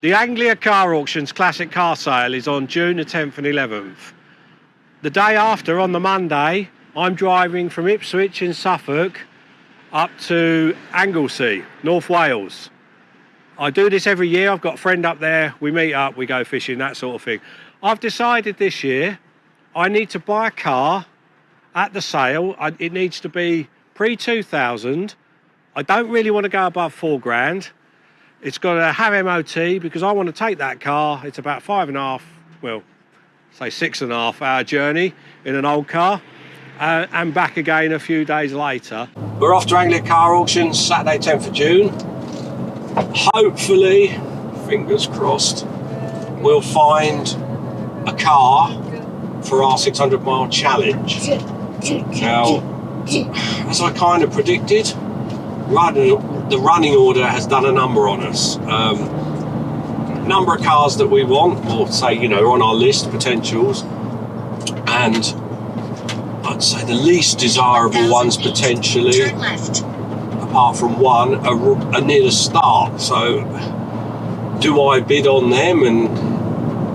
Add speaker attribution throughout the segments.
Speaker 1: The Anglia Car Auctions Classic Car Sale is on June the 10th and 11th. The day after, on the Monday, I'm driving from Ipswich in Suffolk up to Anglesey, North Wales. I do this every year. I've got a friend up there. We meet up, we go fishing, that sort of thing. I've decided this year I need to buy a car at the sale. It needs to be pre-2000. I don't really want to go above £4,000. It's got to have MOT because I want to take that car. It's about 6.5 hour journey in an old car and back again a few days later. We're off to Anglia Car Auctions Saturday 10th of June. Hopefully, fingers crossed, we'll find a car for our 600 mile challenge. Now, as I kind of predicted, the running order has done a number on us. Number of cars that we want, or say, on our list, potentials, and I'd say the least desirable ones potentially, apart from one, are near the start. So do I bid on them and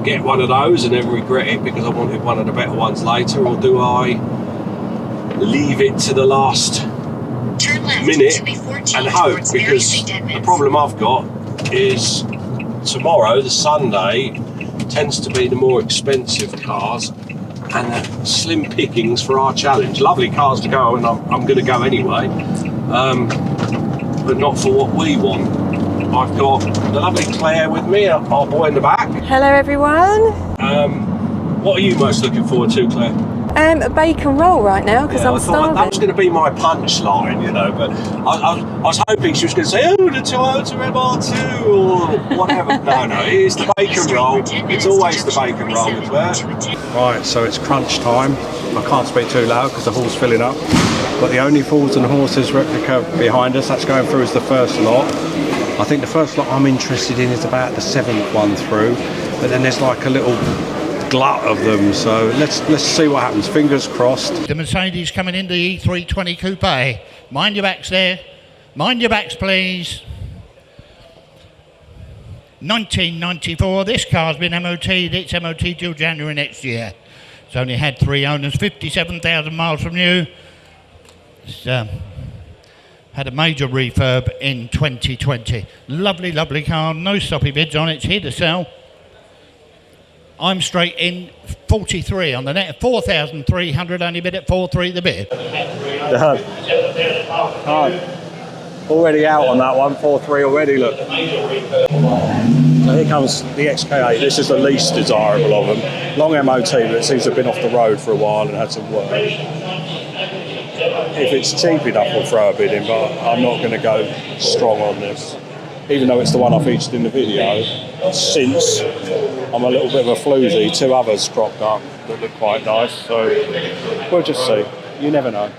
Speaker 1: get one of those and then regret it because I wanted one of the better ones later, or do I leave it to the last minute and hope? Because the problem I've got is tomorrow, the Sunday, tends to be the more expensive cars and the slim pickings for our challenge. Lovely cars to go, and I'm going to go anyway, but not for what we want. I've got the lovely Claire with me, our boy in the back.
Speaker 2: Hello everyone.
Speaker 1: What are you most looking forward to, Claire?
Speaker 2: A bacon roll right now because I'm starving.
Speaker 1: That was going to be my punchline, but I was hoping she was going to say, oh, the Toyota MR2 or whatever. No, it is the bacon roll. It's always the bacon roll as well. Right, so it's crunch time. I can't speak too loud because the hall's filling up. But the Only Fools and Horses replica behind us, that's going through as the first lot. I think the first lot I'm interested in is about the 7th one through. But then there's like a little glut of them, so let's see what happens. Fingers crossed.
Speaker 3: The Mercedes coming into the E320 Coupe. Mind your backs there. Mind your backs, please. 1994. This car's been MOT'd. It's MOT till January next year. It's only had 3 owners, 57,000 miles from new. It's had a major refurb in 2020. Lovely, lovely car. No stoppy bids on it. It's here to sell. I'm straight in 43 on the net, 4,300, only bid at 4.3 the bid.
Speaker 1: Already out on that one, 4.3 already, look. So here comes the XK8. This is the least desirable of them. Long MOT, but it seems to have been off the road for a while and had some work. If it's cheap enough, we'll throw a bid in, but I'm not going to go strong on this. Even though it's the one I featured in the video, since I'm a little bit of a floozy, 2 others cropped up that look quite nice, so we'll just see. You never know.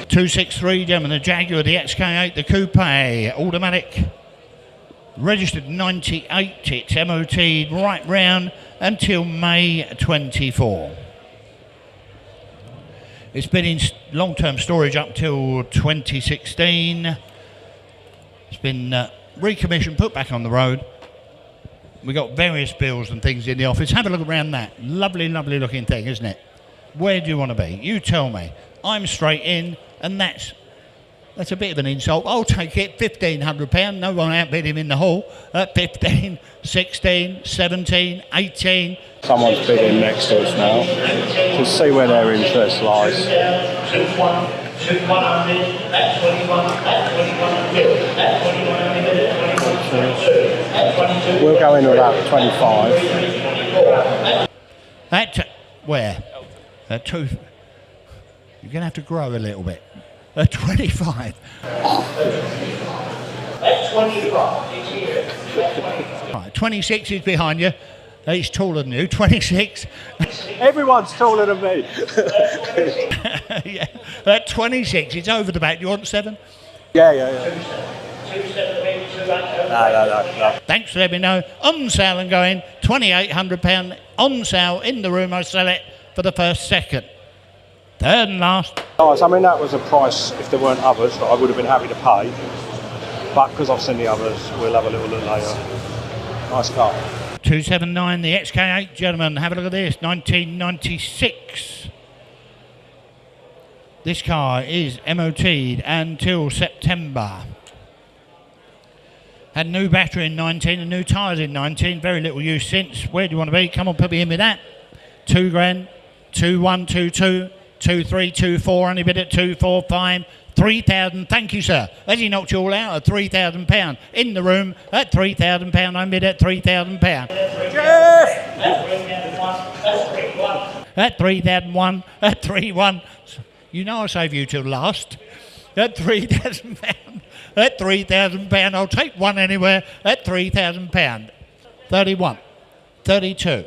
Speaker 3: 263, gentlemen, the Jaguar, the XK8, the Coupe, automatic, registered 98, it's MOT'd right round until May 24. It's been in long-term storage up till 2016. It's been recommissioned, put back on the road. We got various bills and things in the office. Have a look around that. Lovely, lovely looking thing, isn't it? Where do you want to be? You tell me. I'm straight in, and that's a bit of an insult. I'll take it, £1,500. No one outbid him in the hall at 15, 16, 17, 18.
Speaker 1: Someone's bidding next to us now. Just see where their interest lies. We'll go in about 25.
Speaker 3: Where? At 2. You're going to have to grow a little bit. At 25. At 25. Right, 26 is behind you. He's taller than you. 26.
Speaker 1: Everyone's taller than me.
Speaker 3: Yeah. At 26, it's over the back. You want 7?
Speaker 1: Yeah. No.
Speaker 3: Thanks for letting me know. On sale and going. £2,800 on sale in the room. I sell it for the first, second, third and last.
Speaker 1: Nice. I mean, that was a price, if there weren't others, that I would have been happy to pay. But because I've seen the others, we'll have a little look later. Nice car.
Speaker 3: 279, the XK8, gentlemen, have a look at this, 1996. This car is MOT'd until September. Had a new battery in 19 and new tyres in 19, very little use since. Where do you want to be? Come on, put me in with that. 2 grand, 2122, 2324, only bid at 245. 3,000, thank you, sir. Has he knocked you all out at £3,000? In the room at £3,000, I bid at £3,000. At 3,001, at 3,1. You know I'll save you till last. At £3,000, at £3,000, I'll take one anywhere at £3,000. 31, 32,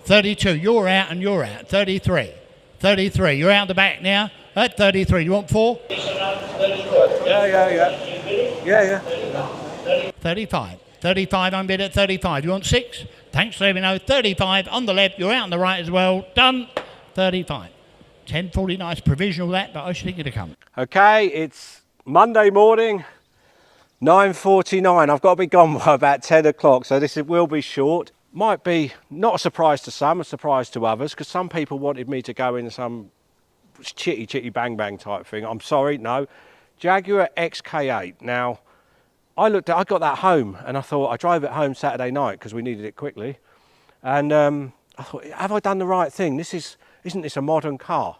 Speaker 3: 32, you're out and you're out. 33, 33, you're out the back now. At 33, you want 4?
Speaker 1: Yeah.
Speaker 3: 35, 35, I'm bid at 35. You want 6? Thanks for letting me know. 35 on the left, you're out on the right as well. Done. 35. 10:40, nice provisional that, but I should think it'll come.
Speaker 1: Okay, it's Monday morning, 9:49. I've got to be gone by about 10 o'clock, so this will be short. Might be not a surprise to some, a surprise to others, because some people wanted me to go in some chitty bang bang type thing. I'm sorry, no. Jaguar XK8. Now, I got that home and I thought, I drove it home Saturday night because we needed it quickly. And I thought, have I done the right thing? Isn't this a modern car?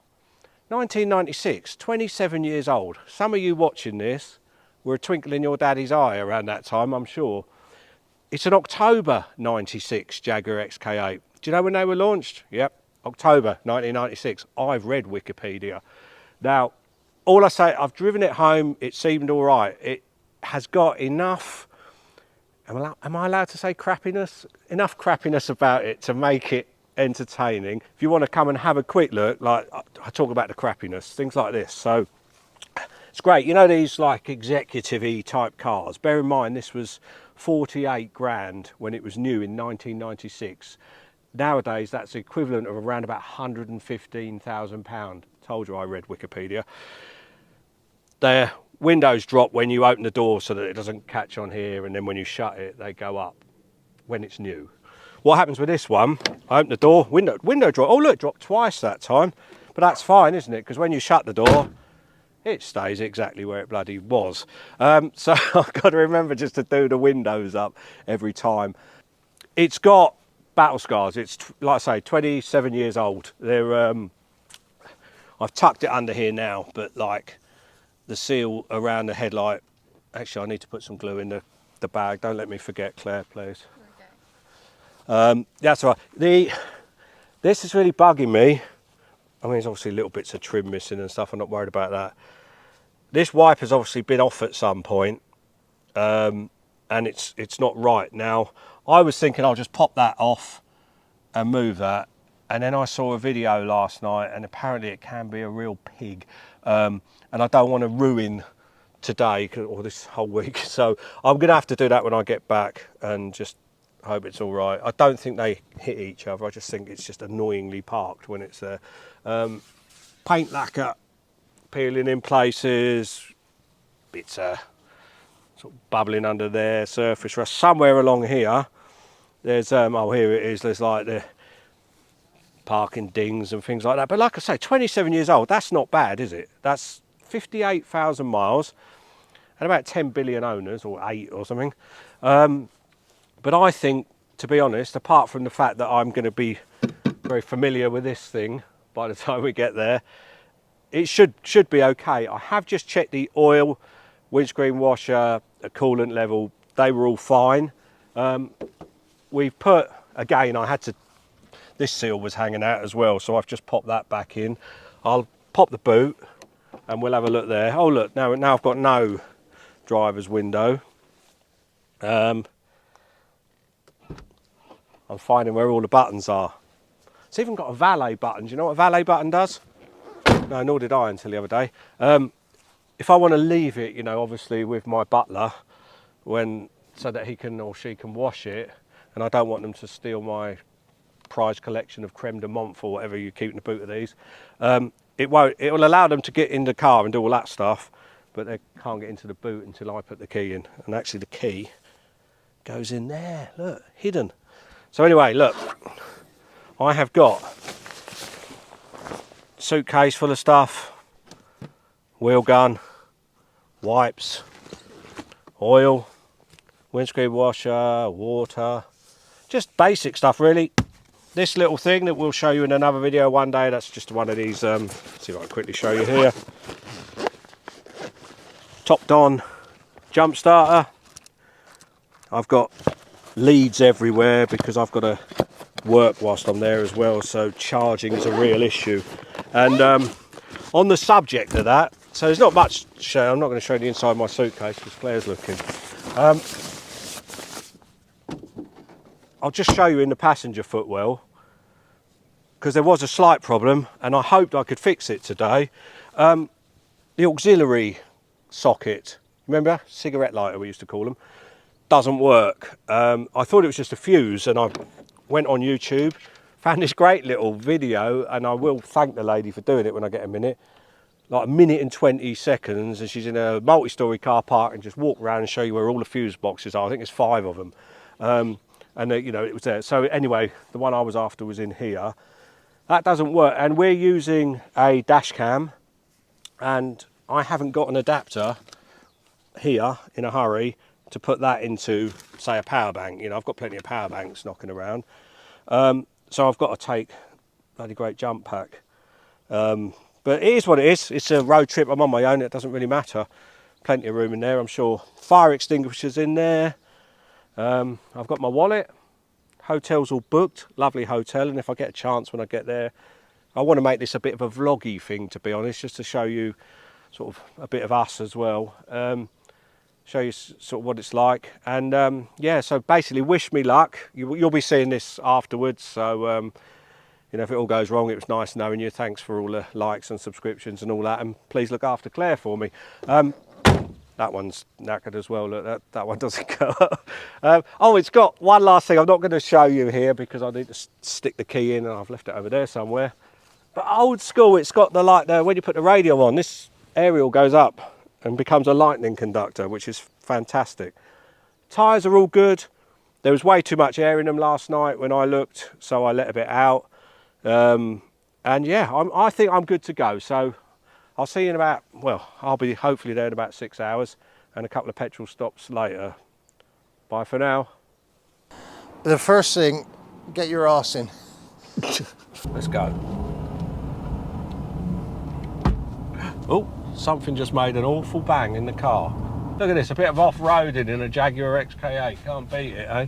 Speaker 1: 1996, 27 years old. Some of you watching this were a twinkle in your daddy's eye around that time, I'm sure. It's an October 96 Jaguar XK8. Do you know when they were launched? Yep. October 1996. I've read Wikipedia. Now, all I say, I've driven it home. It seemed all right. It has got enough, am I allowed to say crappiness? Enough crappiness about it to make it entertaining. If you want to come and have a quick look, like I talk about the crappiness, things like this. So it's great. You know these like executive-y type cars. Bear in mind, this was 48 grand when it was new in 1996. Nowadays, that's the equivalent of around about £115,000. Told you I read Wikipedia. Their windows drop when you open the door so that it doesn't catch on here, and then when you shut it, they go up when it's new. What happens with this one? I open the door, window drop. Oh look, dropped twice that time. But that's fine, isn't it? Because when you shut the door, it stays exactly where it bloody was. So I've got to remember just to do the windows up every time. It's got battle scars. It's like I say, 27 years old. They're I've tucked it under here now, but like the seal around the headlight, actually I need to put some glue in the bag. Don't let me forget, Claire, please. Okay. That's all right. This is really bugging me. I mean, there's obviously little bits of trim missing and stuff. I'm not worried about that. This wiper's obviously been off at some point, and it's not right. Now, I was thinking I'll just pop that off and move that, and then I saw a video last night, and apparently it can be a real pig, and I don't want to ruin today or this whole week, so I'm going to have to do that when I get back and just hope it's all right. I don't think they hit each other. I just think it's just annoyingly parked when it's there. Paint lacquer peeling in places, bits sort of bubbling under there, surface rust. Somewhere along here, there's oh, here it is. There's like the parking dings and things like that. But like I say, 27 years old. That's not bad, is it? That's 58,000 miles and about 10 billion owners, or 8 or something. But I think, to be honest, apart from the fact that I'm going to be very familiar with this thing by the time we get there, it should be okay. I have just checked the oil, windscreen washer, the coolant level. They were all fine. We've put, again, this seal was hanging out as well, so I've just popped that back in. I'll pop the boot and we'll have a look there. Oh look, now I've got no driver's window. I'm finding where all the buttons are. It's even got a valet button. Do you know what a valet button does? No, nor did I until the other day. If I want to leave it, you know, obviously with my butler, so that he can or she can wash it, and I don't want them to steal my prized collection of creme de menthe or whatever you keep in the boot of these. It will allow them to get in the car and do all that stuff, but they can't get into the boot until I put the key in. And actually the key goes in there, look, hidden. So anyway, look, I have got suitcase full of stuff, wheel gun, wipes, oil, windscreen washer, water, just basic stuff really. This little thing that we'll show you in another video one day, that's just one of these, see if I can quickly show you here. Topped on jump starter. I've got leads everywhere because I've got to work whilst I'm there as well, so charging is a real issue. And on the subject of that, so there's not much to show. I'm not going to show you the inside of my suitcase because Claire's looking. I'll just show you in the passenger footwell, because there was a slight problem and I hoped I could fix it today. The auxiliary socket, remember, cigarette lighter we used to call them, doesn't work. I thought it was just a fuse, and I went on YouTube, found this great little video, and I will thank the lady for doing it when I get a minute. Like 1 minute and 20 seconds, and she's in a multi-storey car park and just walk around and show you where all the fuse boxes are. I think there's 5 of them. And you know, it was there. So anyway, the one I was after was in here. That doesn't work, and we're using a dash cam, and I haven't got an adapter here in a hurry to put that into, say, a power bank. You know, I've got plenty of power banks knocking around. So I've got to take a bloody great jump pack. But it is what it is. It's a road trip. I'm on my own. It doesn't really matter. Plenty of room in there, I'm sure. Fire extinguishers in there. I've got my wallet. Hotel's all booked. Lovely hotel. And if I get a chance when I get there, I want to make this a bit of a vloggy thing, to be honest, just to show you sort of a bit of us as well. Show you sort of what it's like. And yeah, so basically wish me luck. You'll be seeing this afterwards. So you know, if it all goes wrong, it was nice knowing you. Thanks for all the likes and subscriptions and all that. And please look after Claire for me. That one's knackered as well. Look, that one doesn't go up. Oh, it's got one last thing. I'm not going to show you here because I need to stick the key in, and I've left it over there somewhere. But old school, it's got the light there. When you put the radio on, this aerial goes up and becomes a lightning conductor, which is fantastic. Tyres are all good. There was way too much air in them last night when I looked, so I let a bit out. And yeah, I think I'm good to go. So I'll see you in about, well, I'll be hopefully there in about 6 hours and a couple of petrol stops later. Bye for now.
Speaker 4: The first thing, get your arse in.
Speaker 1: Let's go. Oh, something just made an awful bang in the car. Look at this, a bit of off-roading in a Jaguar XK8. Can't beat it, eh?